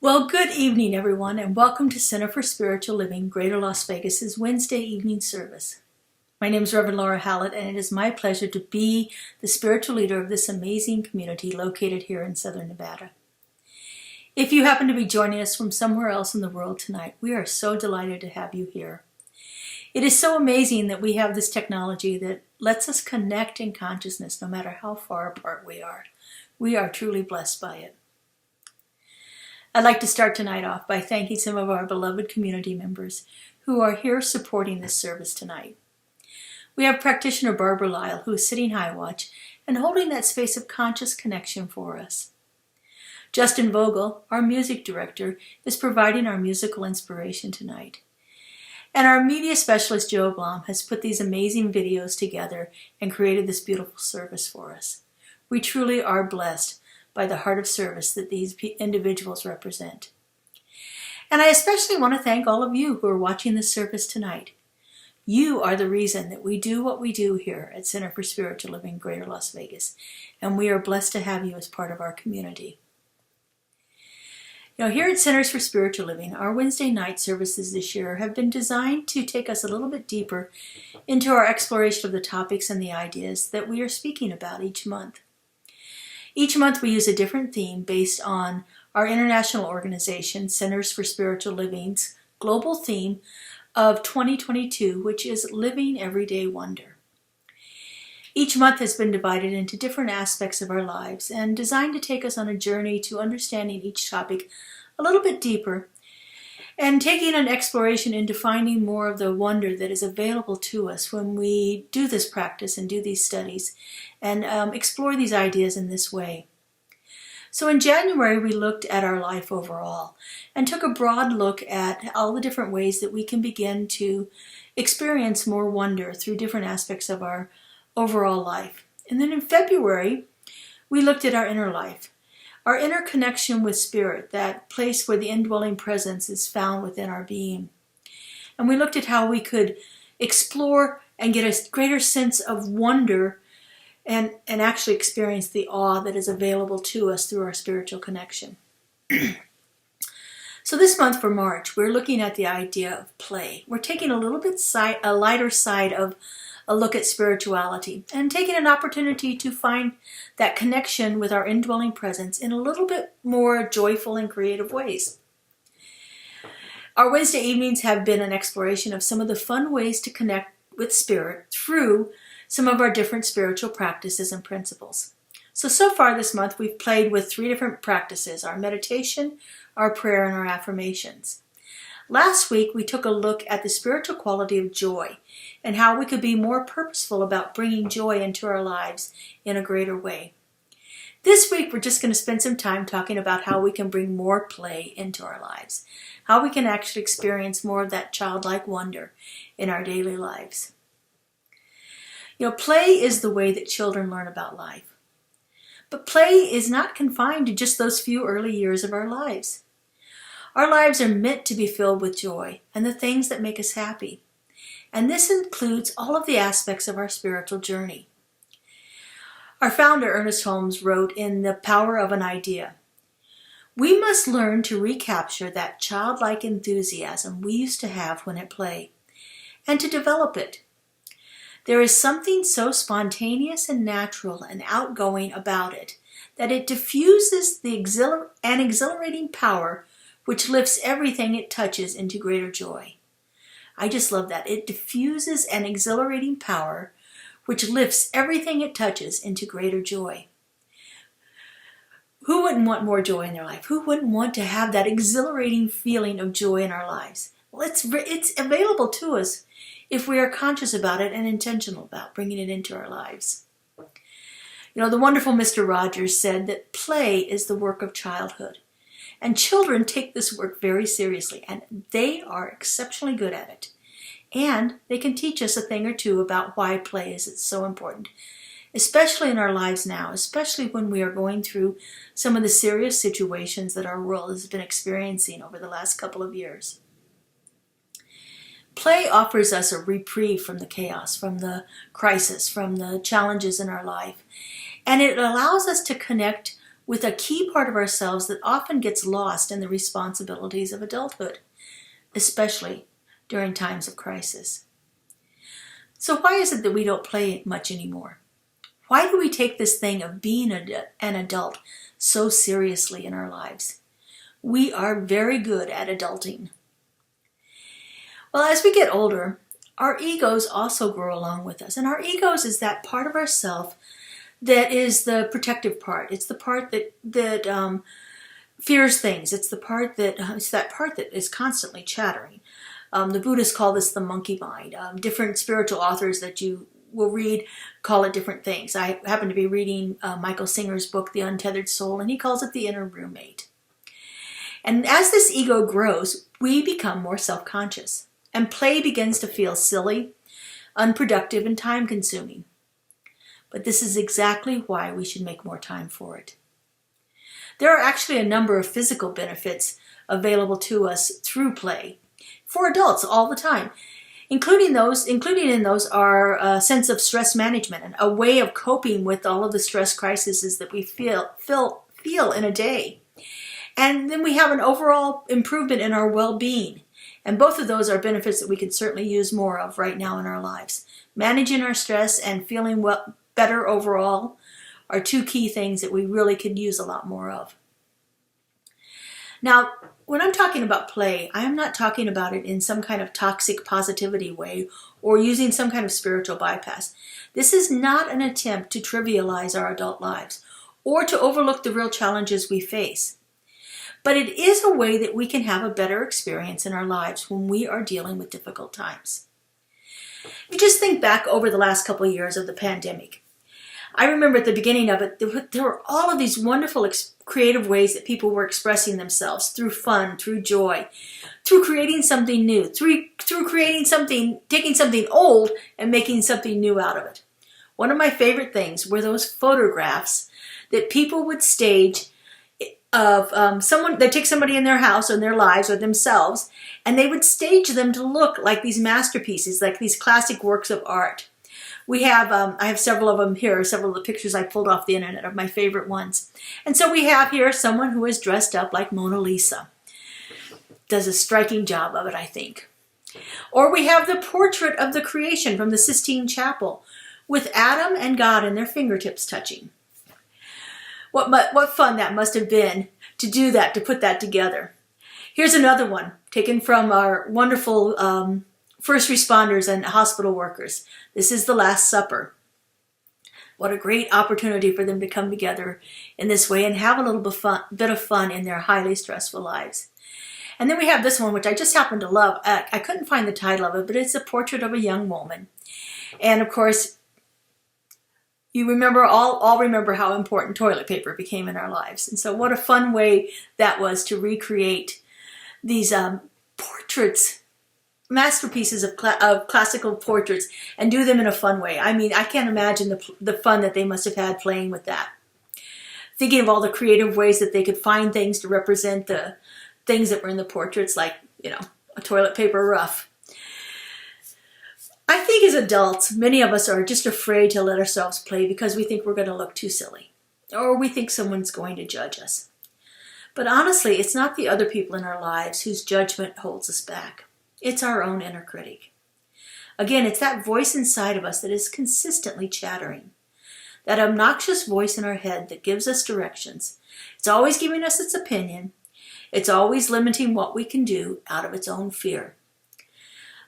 Well, good evening, everyone, and welcome to Center for Spiritual Living, Greater Las Vegas's Wednesday evening service. My name is Reverend Laura Hallett, and it is my pleasure to be the spiritual leader of this amazing community located here in Southern Nevada. If you happen to be joining us from somewhere else in the world tonight, we are so delighted to have you here. It is so amazing that we have this technology that lets us connect in consciousness no matter how far apart we are. We are truly blessed by it. I'd like to start tonight off by thanking some of our beloved community members who are here supporting this service tonight. We have practitioner Barbara Lyle, who is sitting high watch and holding that space of conscious connection for us. Justin Vogel, our music director, is providing our musical inspiration tonight. And our media specialist Joe Blom has put these amazing videos together and created this beautiful service for us. We truly are blessed by the heart of service that these individuals represent. And I especially want to thank all of you who are watching this service tonight. You are the reason that we do what we do here at Center for Spiritual Living, Greater Las Vegas, and we are blessed to have you as part of our community. Here at Centers for Spiritual Living, our Wednesday night services this year have been designed to take us a little bit deeper into our exploration of the topics and the ideas that we are speaking about each month. Each month we use a different theme based on our international organization, Centers for Spiritual Living's global theme of 2022, which is Living Everyday Wonder. Each month has been divided into different aspects of our lives and designed to take us on a journey to understanding each topic a little bit deeper and taking an exploration into finding more of the wonder that is available to us when we do this practice and do these studies and explore these ideas in this way. So in January, we looked at our life overall and took a broad look at all the different ways that we can begin to experience more wonder through different aspects of our overall life. And then in February, we looked at our inner life, our inner connection with Spirit, that place where the indwelling presence is found within our being. And we looked at how we could explore and get a greater sense of wonder and actually experience the awe that is available to us through our spiritual connection. So this month for March, we're looking at the idea of play. We're taking a little bit a lighter side of a look at spirituality and taking an opportunity to find that connection with our indwelling presence in a little bit more joyful and creative ways. Our Wednesday evenings have been an exploration of some of the fun ways to connect with Spirit through some of our different spiritual practices and principles. So far this month we've played with 3 different practices: our meditation, our prayer, and our affirmations. Last week we took a look at the spiritual quality of joy and how we could be more purposeful about bringing joy into our lives in a greater way. This week we're just going to spend some time talking about how we can bring more play into our lives, how we can actually experience more of that childlike wonder in our daily lives. Play is the way that children learn about life. But play is not confined to just those few early years of our lives. Our lives are meant to be filled with joy and the things that make us happy. And this includes all of the aspects of our spiritual journey. Our founder, Ernest Holmes, wrote in The Power of an Idea, "We must learn to recapture that childlike enthusiasm we used to have when at play, and to develop it. There is something so spontaneous and natural and outgoing about it that it diffuses an exhilarating power which lifts everything it touches into greater joy." I just love that. It diffuses an exhilarating power which lifts everything it touches into greater joy. Who wouldn't want more joy in their life? Who wouldn't want to have that exhilarating feeling of joy in our lives? Well, it's available to us if we are conscious about it and intentional about bringing it into our lives. The wonderful Mr. Rogers said that play is the work of childhood. And children take this work very seriously, and they are exceptionally good at it. And they can teach us a thing or two about why play is so important, especially in our lives now, especially when we are going through some of the serious situations that our world has been experiencing over the last couple of years. Play offers us a reprieve from the chaos, from the crisis, from the challenges in our life. And it allows us to connect with a key part of ourselves that often gets lost in the responsibilities of adulthood, especially during times of crisis. So why is it that we don't play much anymore? Why do we take this thing of being an adult so seriously in our lives? We are very good at adulting. Well, as we get older, our egos also grow along with us. And our egos is that part of ourself that is the protective part. It's the part that fears things. It's that part that is constantly chattering. The Buddhists call this the monkey mind. Different spiritual authors that you will read call it different things. I happen to be reading Michael Singer's book, The Untethered Soul, and he calls it the inner roommate. And as this ego grows, we become more self-conscious, and play begins to feel silly, unproductive, and time-consuming. But this is exactly why we should make more time for it. There are actually a number of physical benefits available to us through play for adults all the time. Including in those are a sense of stress management and a way of coping with all of the stress crises that we feel in a day. And then we have an overall improvement in our well-being. And both of those are benefits that we can certainly use more of right now in our lives. Managing our stress and feeling better overall are two key things that we really could use a lot more of. Now, when I'm talking about play, I am not talking about it in some kind of toxic positivity way or using some kind of spiritual bypass. This is not an attempt to trivialize our adult lives or to overlook the real challenges we face. But it is a way that we can have a better experience in our lives when we are dealing with difficult times. If you just think back over the last couple of years of the pandemic, I remember at the beginning of it, there were all of these wonderful creative ways that people were expressing themselves through fun, through joy, through creating something new, through creating something, taking something old and making something new out of it. One of my favorite things were those photographs that people would stage of someone. They'd take somebody in their house or in their lives or themselves, and they would stage them to look like these masterpieces, like these classic works of art. We have, I have several of them here, several of the pictures I pulled off the internet of my favorite ones. And so we have here someone who is dressed up like Mona Lisa. Does a striking job of it, I think. Or we have the portrait of the creation from the Sistine Chapel with Adam and God and their fingertips touching. What fun that must have been to do that, to put that together. Here's another one taken from our wonderful first responders and hospital workers. This is the Last Supper. What a great opportunity for them to come together in this way and have a little bit of fun in their highly stressful lives. And then we have this one, which I just happen to love. I couldn't find the title of it, but it's a portrait of a young woman. And of course, you remember, all remember how important toilet paper became in our lives. And so what a fun way that was to recreate these portraits, masterpieces of classical portraits, and do them in a fun way. I mean, I can't imagine the fun that they must have had playing with that. Thinking of all the creative ways that they could find things to represent the things that were in the portraits, like, a toilet paper rough. I think as adults, many of us are just afraid to let ourselves play because we think we're going to look too silly, or we think someone's going to judge us. But honestly, it's not the other people in our lives whose judgment holds us back. It's our own inner critic. Again, it's that voice inside of us that is consistently chattering. That obnoxious voice in our head that gives us directions. It's always giving us its opinion. It's always limiting what we can do out of its own fear.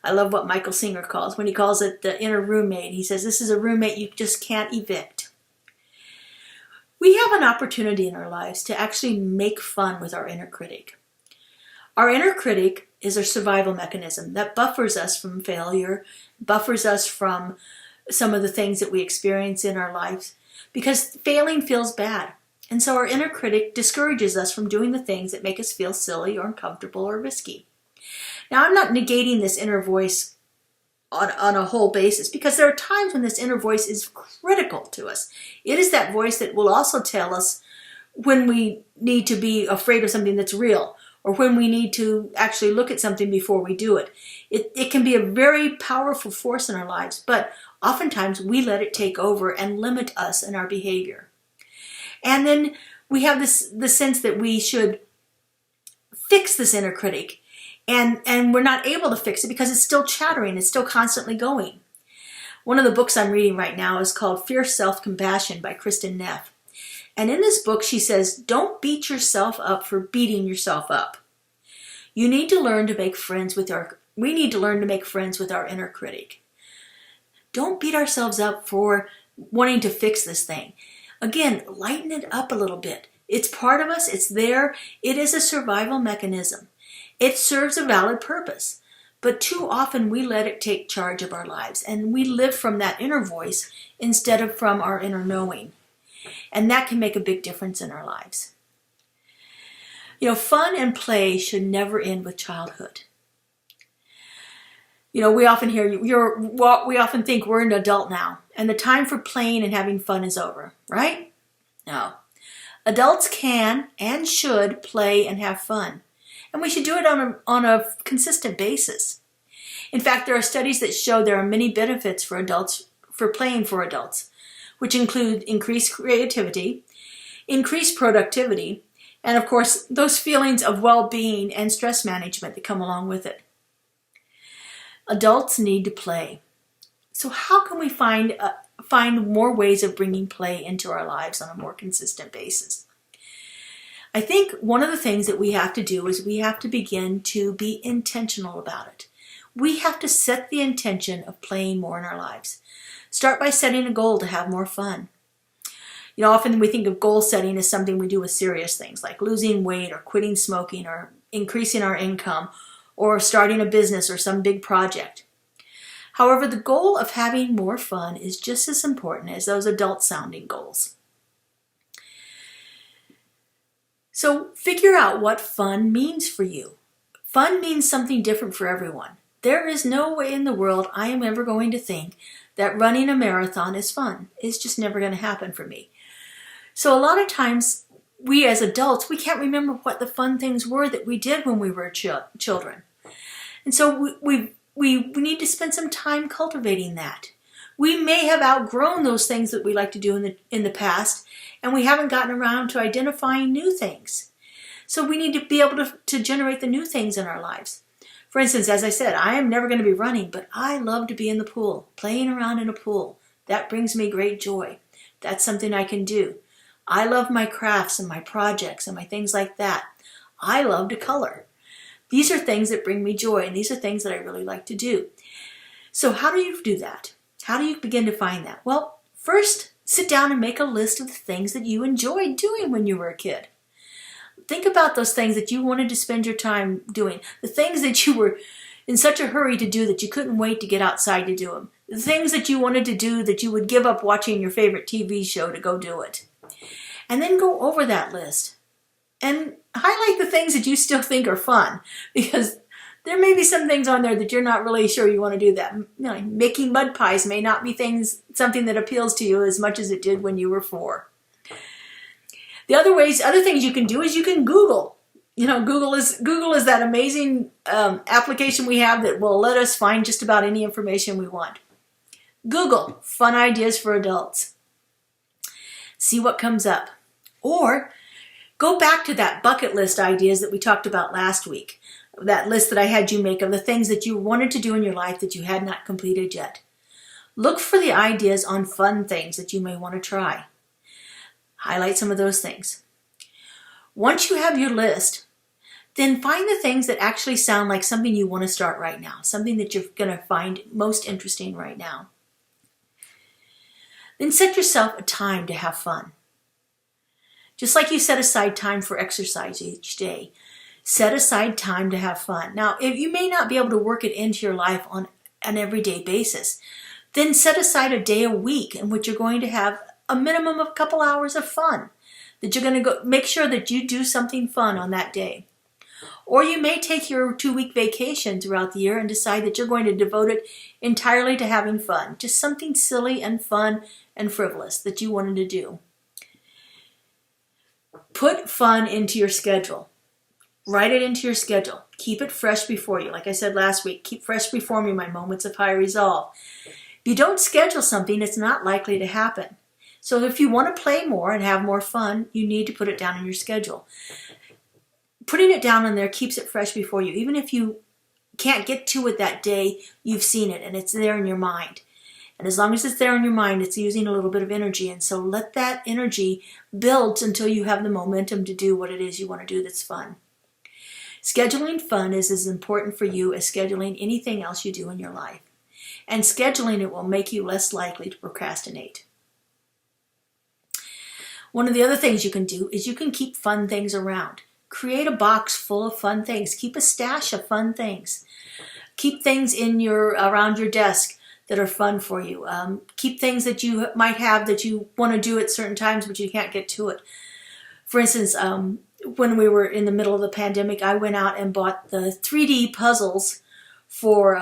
I love what Michael Singer calls, when he calls it the inner roommate. He says, this is a roommate you just can't evict. We have an opportunity in our lives to actually make fun with our inner critic. Our inner critic is a survival mechanism that buffers us from failure, buffers us from some of the things that we experience in our lives, because failing feels bad. And so our inner critic discourages us from doing the things that make us feel silly or uncomfortable or risky. Now, I'm not negating this inner voice on a whole basis, because there are times when this inner voice is critical to us. It is that voice that will also tell us when we need to be afraid of something that's real, or when we need to actually look at something before we do it. It can be a very powerful force in our lives, but oftentimes we let it take over and limit us in our behavior. And then we have the sense that we should fix this inner critic, and we're not able to fix it because it's still chattering, it's still constantly going. One of the books I'm reading right now is called Fierce Self-Compassion by Kristen Neff. And in this book, she says, don't beat yourself up for beating yourself up. We need to learn to make friends with our inner critic. Don't beat ourselves up for wanting to fix this thing. Again, lighten it up a little bit. It's part of us. It's there. It is a survival mechanism. It serves a valid purpose. But too often we let it take charge of our lives, and we live from that inner voice instead of from our inner knowing. And that can make a big difference in our lives. Fun and play should never end with childhood. We often we often think we're an adult now, and the time for playing and having fun is over, right? No. Adults can and should play and have fun. And we should do it on a consistent basis. In fact, there are studies that show there are many benefits for playing for adults, which include increased creativity, increased productivity, and of course, those feelings of well-being and stress management that come along with it. Adults need to play. So how can we find more ways of bringing play into our lives on a more consistent basis? I think one of the things that we have to do is we have to begin to be intentional about it. We have to set the intention of playing more in our lives. Start by setting a goal to have more fun. Often we think of goal setting as something we do with serious things like losing weight or quitting smoking or increasing our income or starting a business or some big project. However, the goal of having more fun is just as important as those adult-sounding goals. So figure out what fun means for you. Fun means something different for everyone. There is no way in the world I am ever going to think that running a marathon is fun. It's just never going to happen for me. So a lot of times, we as adults, we can't remember what the fun things were that we did when we were children. And so we need to spend some time cultivating that. We may have outgrown those things that we like to do in the past, and we haven't gotten around to identifying new things. So we need to be able to generate the new things in our lives. For instance, as I said, I am never going to be running, but I love to be in the pool, playing around in a pool. That brings me great joy. That's something I can do. I love my crafts and my projects and my things like that. I love to color. These are things that bring me joy, and these are things that I really like to do. So how do you do that? How do you begin to find that? Well, first, sit down and make a list of the things that you enjoyed doing when you were a kid. Think about those things that you wanted to spend your time doing, the things that you were in such a hurry to do that you couldn't wait to get outside to do them, the things that you wanted to do that you would give up watching your favorite TV show to go do it. And then go over that list and highlight the things that you still think are fun, because there may be some things on there that you're not really sure you want to do that. Making mud pies may not be something that appeals to you as much as it did when you were 4. The other things you can do is you can Google. Google is that amazing application we have that will let us find just about any information we want. Google fun ideas for adults. See what comes up. Or go back to that bucket list ideas that we talked about last week. That list that I had you make of the things that you wanted to do in your life that you had not completed yet. Look for the ideas on fun things that you may want to try. Highlight some of those things. Once you have your list, then find the things that actually sound like something you want to start right now, something that you're going to find most interesting right now. Then set yourself a time to have fun. Just like you set aside time for exercise each day, set aside time to have fun. Now, if you may not be able to work it into your life on an everyday basis, then set aside a day a week in which you're going to have a minimum of a couple hours of fun, that you're going to go make sure that you do something fun on that day. Or you may take your 2-week vacation throughout the year and decide that you're going to devote it entirely to having fun, just something silly and fun and frivolous that you wanted to do. Put fun into your schedule. Write it into your schedule. Keep it fresh before you. Like I said last week, keep fresh before me my moments of high resolve. If you don't schedule something, it's not likely to happen. So if you want to play more and have more fun, you need to put it down in your schedule. Putting it down in there keeps it fresh before you. Even if you can't get to it that day, you've seen it and it's there in your mind. And as long as it's there in your mind, it's using a little bit of energy. And so let that energy build until you have the momentum to do what it is you want to do that's fun. Scheduling fun is as important for you as scheduling anything else you do in your life. And scheduling it will make you less likely to procrastinate. One of the other things you can do is you can keep fun things around. Create a box full of fun things. Keep a stash of fun things. Keep things around your desk that are fun for you. Keep things that you might have that you want to do at certain times, but you can't get to it. For instance, when we were in the middle of the pandemic, I went out and bought the 3D puzzles for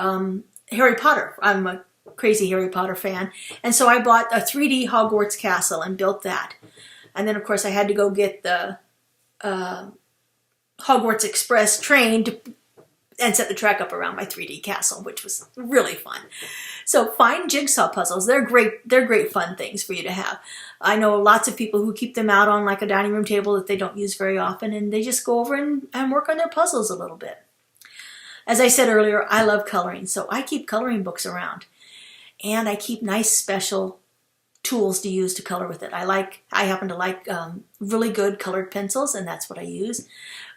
Harry Potter. I'm a crazy Harry Potter fan. And so I bought a 3D Hogwarts castle and built that. And then, of course, I had to go get the Hogwarts Express train and set the track up around my 3D castle, which was really fun. So find jigsaw puzzles. They're great fun things for you to have. I know lots of people who keep them out on like a dining room table that they don't use very often, and they just go over and work on their puzzles a little bit. As I said earlier, I love coloring, so I keep coloring books around. And I keep nice special tools to use to color with it. I happen to like really good colored pencils, and that's what I use.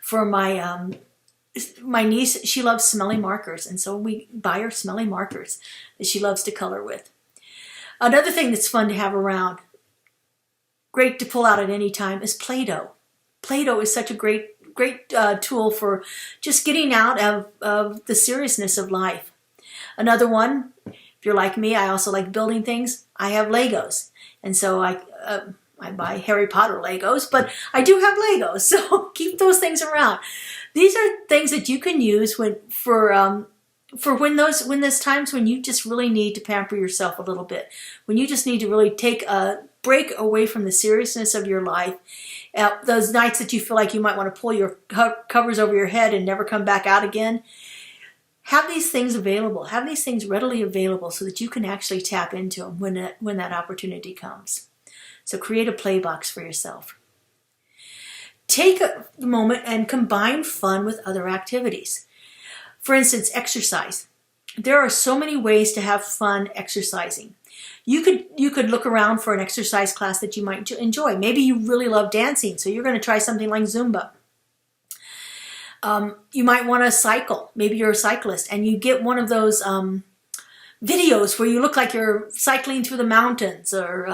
For my niece, she loves smelly markers, and so we buy her smelly markers that she loves to color with. Another thing that's fun to have around, great to pull out at any time, is Play-Doh. Play-Doh is such a great tool for just getting out of the seriousness of life. Another one, if you're like me, I also like building things. I have Legos, and so I buy Harry Potter Legos, but I do have Legos, so keep those things around. These are things that you can use when there's times when you just really need to pamper yourself a little bit, when you just need to really take a break away from the seriousness of your life. Those nights that you feel like you might want to pull your covers over your head and never come back out again. Have these things available. Have these things readily available so that you can actually tap into them when that opportunity comes. So create a play box for yourself. Take a moment and combine fun with other activities. For instance, exercise. There are so many ways to have fun exercising. You could look around for an exercise class that you might enjoy. Maybe you really love dancing, so you're going to try something like Zumba. You might want to cycle. Maybe you're a cyclist, and you get one of those videos where you look like you're cycling through the mountains or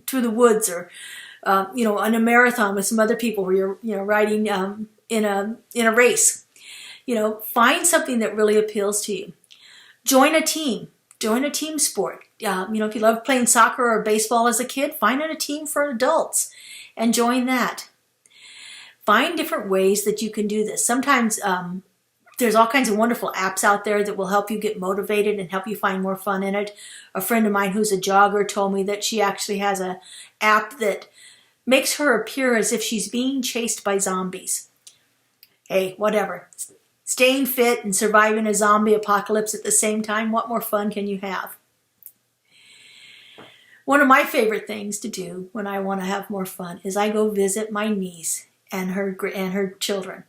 through the woods, or in a marathon with some other people where you're riding in a race. Find something that really appeals to you. Join a team. Join a team sport. If you love playing soccer or baseball as a kid, find a team for adults and join that. Find different ways that you can do this. Sometimes there's all kinds of wonderful apps out there that will help you get motivated and help you find more fun in it. A friend of mine who's a jogger told me that she actually has an app that makes her appear as if she's being chased by zombies. Hey, whatever. Staying fit and surviving a zombie apocalypse at the same time, what more fun can you have? One of my favorite things to do when I want to have more fun is I go visit my niece and her children.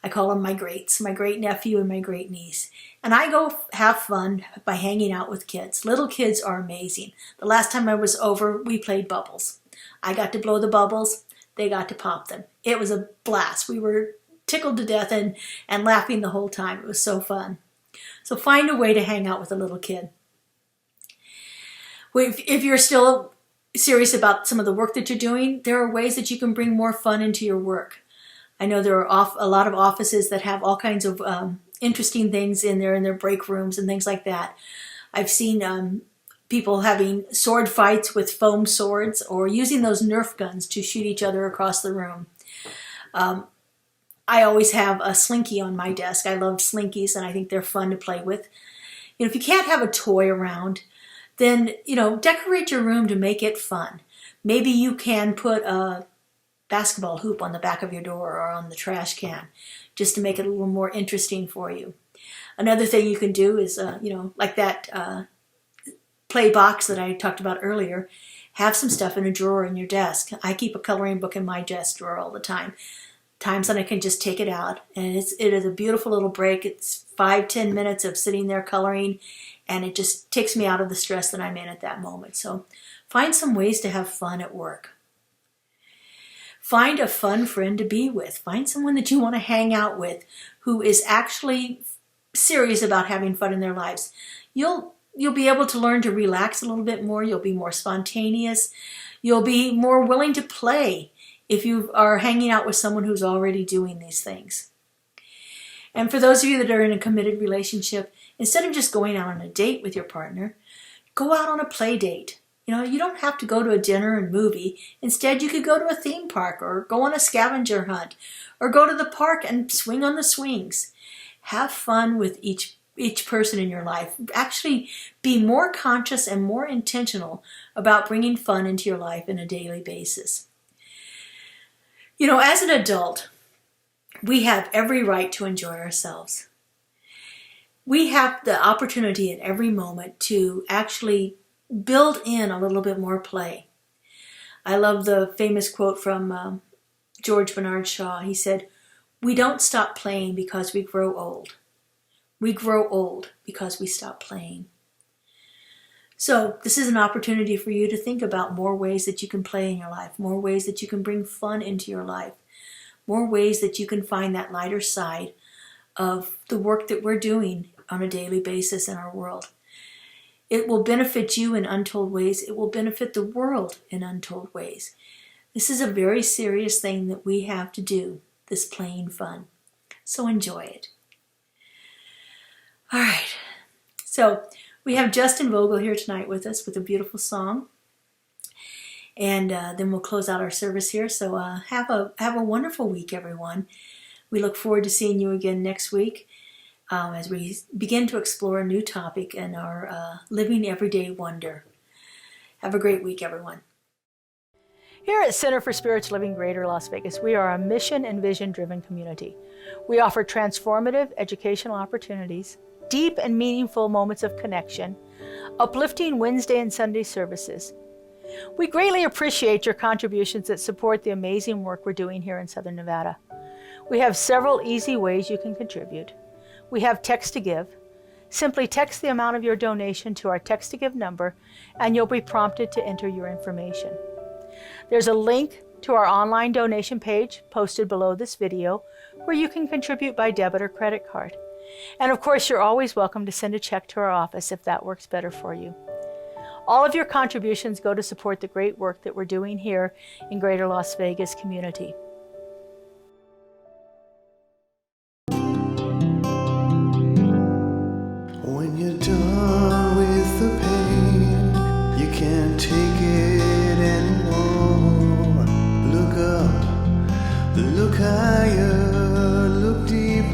I call them my greats, my great nephew and my great niece. And I go have fun by hanging out with kids. Little kids are amazing. The last time I was over, we played bubbles. I got to blow the bubbles. They got to pop them. It was a blast. We were tickled to death and laughing the whole time. It was so fun. So find a way to hang out with a little kid. If you're still serious about some of the work that you're doing, there are ways that you can bring more fun into your work. I know there are a lot of offices that have all kinds of interesting things in their break rooms and things like that. I've seen people having sword fights with foam swords or using those Nerf guns to shoot each other across the room. I always have a slinky on my desk. I love slinkies and I think they're fun to play with. If you can't have a toy around, then, decorate your room to make it fun. Maybe you can put a basketball hoop on the back of your door or on the trash can just to make it a little more interesting for you. Another thing you can do is, like that play box that I talked about earlier, Have some stuff in a drawer in your desk. I keep a coloring book in my desk drawer all the time. Times when I can just take it out. And it is a beautiful little break. It's 5-10 minutes of sitting there coloring, and it just takes me out of the stress that I'm in at that moment. So find some ways to have fun at work. Find a fun friend to be with. Find someone that you want to hang out with who is actually serious about having fun in their lives. You'll be able to learn to relax a little bit more. You'll be more spontaneous. You'll be more willing to play if you are hanging out with someone who's already doing these things. And for those of you that are in a committed relationship, instead of just going out on a date with your partner, go out on a play date. You don't have to go to a dinner and movie. Instead, you could go to a theme park or go on a scavenger hunt or go to the park and swing on the swings. Have fun with each person in your life. Actually, be more conscious and more intentional about bringing fun into your life on a daily basis. As an adult, we have every right to enjoy ourselves. We have the opportunity at every moment to actually build in a little bit more play. I love the famous quote from George Bernard Shaw. He said, "We don't stop playing because we grow old. We grow old because we stop playing." So this is an opportunity for you to think about more ways that you can play in your life, more ways that you can bring fun into your life, more ways that you can find that lighter side of the work that we're doing on a daily basis in our world. It will benefit you in untold ways. It will benefit the world in untold ways. This is a very serious thing that we have to do, this playing fun. So enjoy it. All right. So we have Justin Vogel here tonight with us with a beautiful song. And then we'll close out our service here. So have a wonderful week, everyone. We look forward to seeing you again next week as we begin to explore a new topic in our Living Everyday Wonder. Have a great week, everyone. Here at Center for Spiritual Living Greater Las Vegas, we are a mission and vision-driven community. We offer transformative educational opportunities, deep and meaningful moments of connection, uplifting Wednesday and Sunday services. We greatly appreciate your contributions that support the amazing work we're doing here in Southern Nevada. We have several easy ways you can contribute. We have text to give. Simply text the amount of your donation to our text to give number and you'll be prompted to enter your information. There's a link to our online donation page posted below this video where you can contribute by debit or credit card. And of course, you're always welcome to send a check to our office if that works better for you. All of your contributions go to support the great work that we're doing here in Greater Las Vegas community. When you're done with the pain, you can't take it anymore. Look up, look higher, look deeper.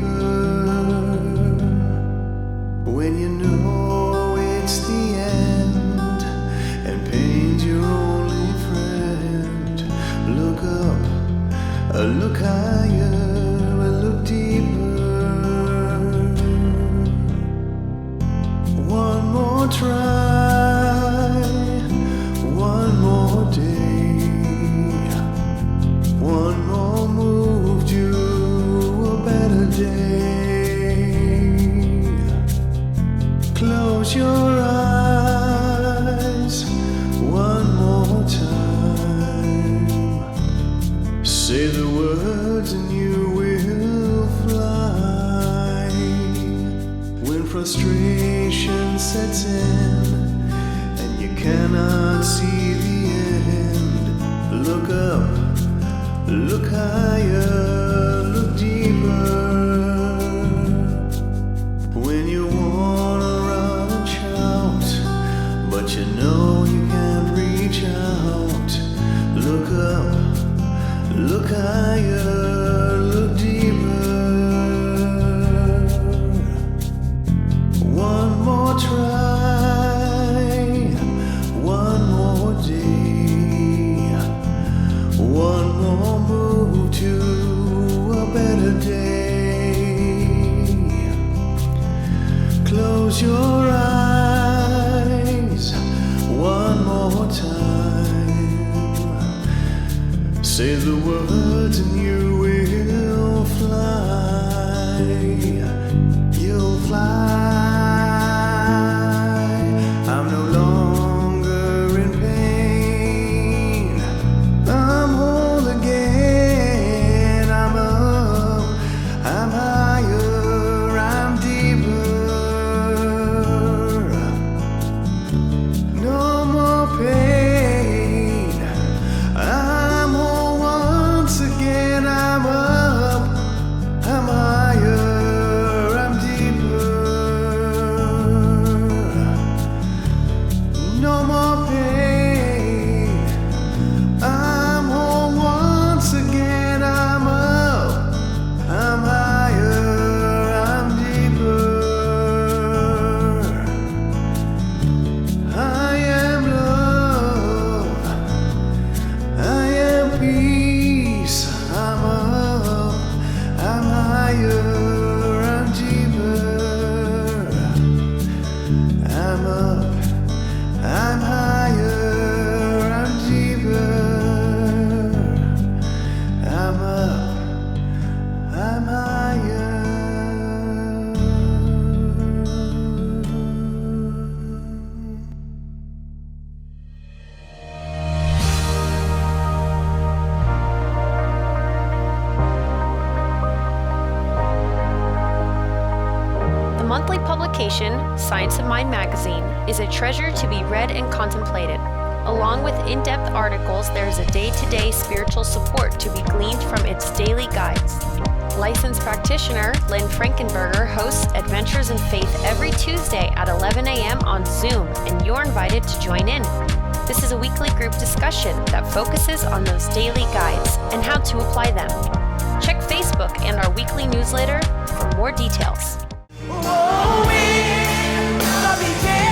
When you know it's the end and pain's your only friend, look up, look higher, look deeper. One more try, one more day, one more move to a better day. Close your eyes one more time. Say the words and you will fly. When frustration sets in and you cannot see the end, look up, look higher, look deeper. When you wanna run and shout, but you know you can't reach out, look up, look higher, look deeper. One more try, one more day, one more move to a better day. Close your eyes one more time. birds and you will fly. You'll fly. I'm no longer in pain. I'm whole again. I'm up. I'm higher. I'm deeper. No more pain. I'm whole once again. I'm up. I'm higher. I'm deeper. No more pain. I'm whole once again. I'm up. I'm higher. I'm deeper. I am love. I am peace. I'm up. I'm higher. I'm deeper. I'm up. I'm higher. I'm deeper. I'm up. I'm higher. The monthly publication, Science of Mind magazine, is a treasure to be read and contemplated. Along with in-depth articles, there is a day-to-day spiritual support to be gleaned from its daily guides. Licensed practitioner Lynn Frankenberger hosts Adventures in Faith every Tuesday at 11 a.m. on Zoom, and you're invited to join in. This is a weekly group discussion that focuses on those daily guides and how to apply them. Check Facebook and our weekly newsletter for more details. Oh, wind, the beginning,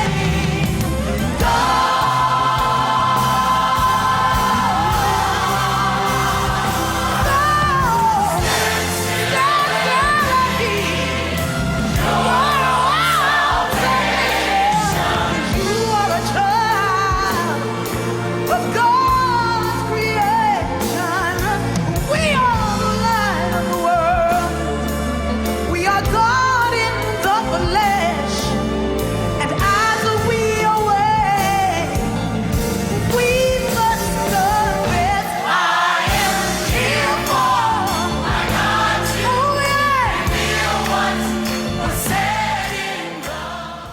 you are a child of God's creation. We are the light of the world. We are God in the flesh, and as we away, we must confess. I am here for my God to reveal what was said in God.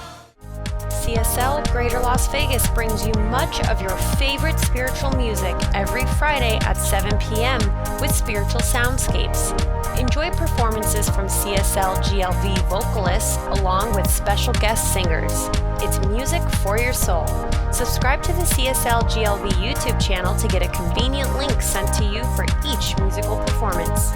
CSL Greater Las Vegas brings you much of your favorite spiritual music every Friday at 7 p.m. with spiritual soundscapes. Enjoy performances from CSLGLV vocalists along with special guest singers. It's music for your soul. Subscribe to the CSLGLV YouTube channel to get a convenient link sent to you for each musical performance.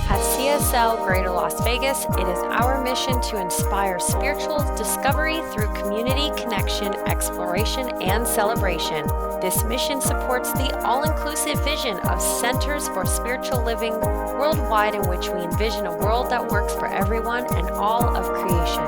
At CSL Greater Las Vegas, it is our mission to inspire spiritual discovery through community connection, exploration, and celebration. This mission supports the all-inclusive vision of Centers for Spiritual Living worldwide, in which we envision a world that works for everyone and all of creation.